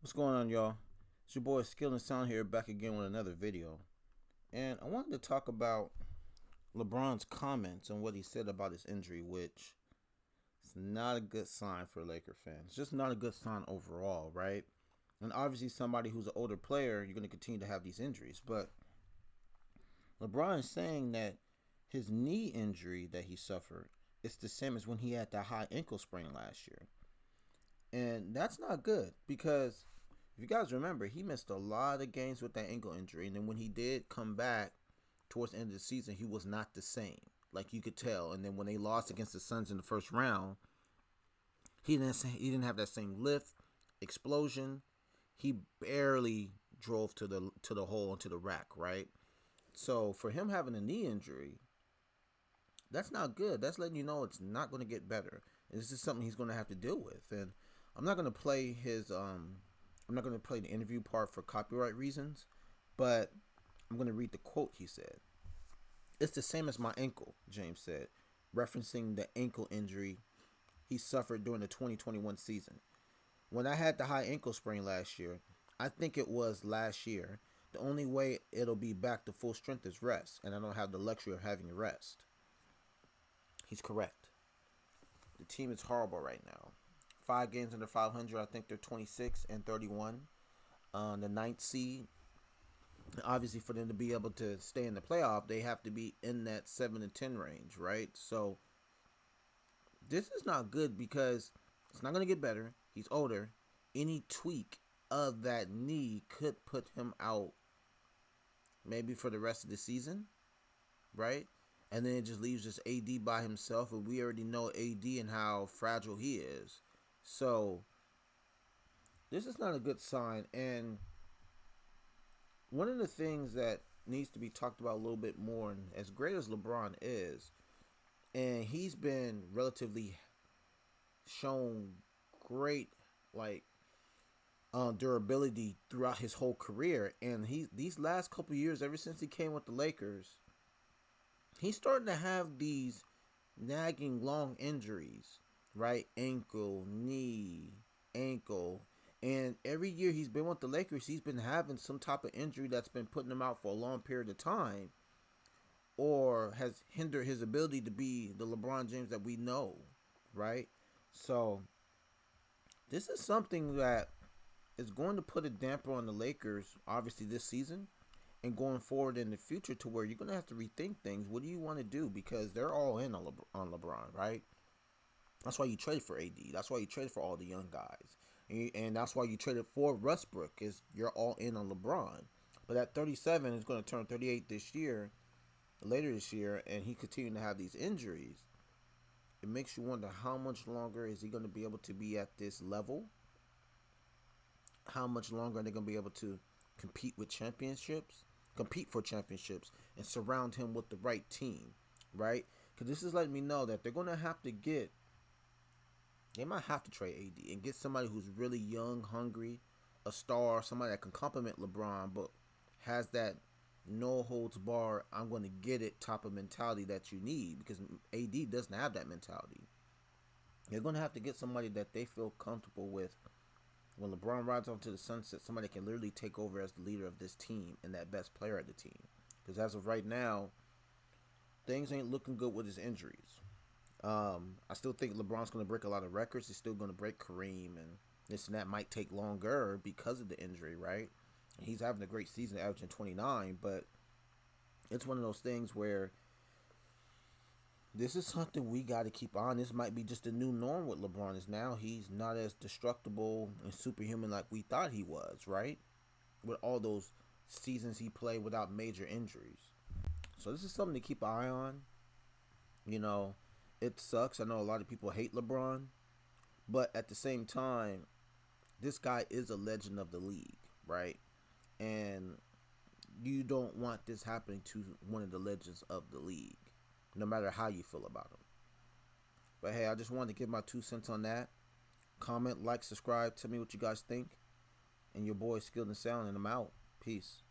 What's going on, y'all? It's your boy Skill and Sound here, back again with another video. And I wanted to talk about LeBron's comments and what he said about his injury, which is not a good sign for Laker fans. Just not a good sign overall, right? And obviously, somebody who's an older player, you're going to continue to have these injuries. But LeBron is saying that his knee injury that he suffered is the same as when he had that high ankle sprain last year. And that's not good because if you guys remember, he missed a lot of games with that ankle injury. And then when he did come back towards the end of the season, he was not the same. Like you could tell. And then when they lost against the Suns in the first round, he didn't have that same lift, explosion. He barely drove to the hole and to the rack, right? So for him having a knee injury, that's not good. That's letting you know it's not going to get better. And this is something he's going to have to deal with. And I'm not going to play I'm not going to play the interview part for copyright reasons, but I'm going to read the quote he said. "It's the same as my ankle," James said, referencing the ankle injury he suffered during the 2021 season. "When I had the high ankle sprain last year, I think it was last year, the only way it'll be back to full strength is rest, and I don't have the luxury of having rest." He's correct. The team is horrible right now. 5 games under 500. I think they're 26 and 31 on the ninth seed. Obviously, for them to be able to stay in the playoff, they have to be in that 7 to 10 range, right? So this is not good because it's not going to get better. He's older. Any tweak of that knee could put him out maybe for the rest of the season, right? And then it just leaves just AD by himself, and we already know AD and how fragile he is. So this is not a good sign. And one of the things that needs to be talked about a little bit more, and as great as LeBron is, and he's been relatively shown great durability throughout his whole career, and these last couple years, ever since he came with the Lakers, he's starting to have these nagging long injuries, right? Ankle, knee, ankle. And every year he's been with the Lakers, he's been having some type of injury that's been putting him out for a long period of time or has hindered his ability to be the LeBron James that we know, right? So this is something that is going to put a damper on the Lakers, obviously, this season and going forward in the future, to where you're going to have to rethink things. What do you want to do? Because they're all in on LeBron, right? That's why you trade for AD. That's why you trade for all the young guys. And that's why you traded for Westbrook, is you're all in on LeBron. But at 37, is going to turn 38 this year, later this year, and he continuing to have these injuries. It makes you wonder, how much longer is he going to be able to be at this level? How much longer are they going to be able to compete for championships, and surround him with the right team, right? Because this is letting me know that they're going to have to they might have to trade AD and get somebody who's really young, hungry, a star, somebody that can complement LeBron, but has that no holds bar, I'm going to get it type of mentality that you need, because AD doesn't have that mentality. They're going to have to get somebody that they feel comfortable with when LeBron rides off to the sunset, somebody can literally take over as the leader of this team and that best player of the team. Because as of right now, things ain't looking good with his injuries. I still think LeBron's going to break a lot of records. He's still going to break Kareem, and this and that might take longer because of the injury, right? He's having a great season, averaging 29, but it's one of those things where this is something we got to keep on. This might be just a new norm with LeBron. Is now he's not as destructible and superhuman like we thought he was, right? With all those seasons he played without major injuries. So this is something to keep an eye on. You know, it sucks. I know a lot of people hate LeBron, but at the same time, this guy is a legend of the league, right? And you don't want this happening to one of the legends of the league, no matter how you feel about him. But hey, I just wanted to give my 2 cents on that. Comment, like, subscribe. Tell me what you guys think. And your boy Skilled and Sound, and I'm out. Peace.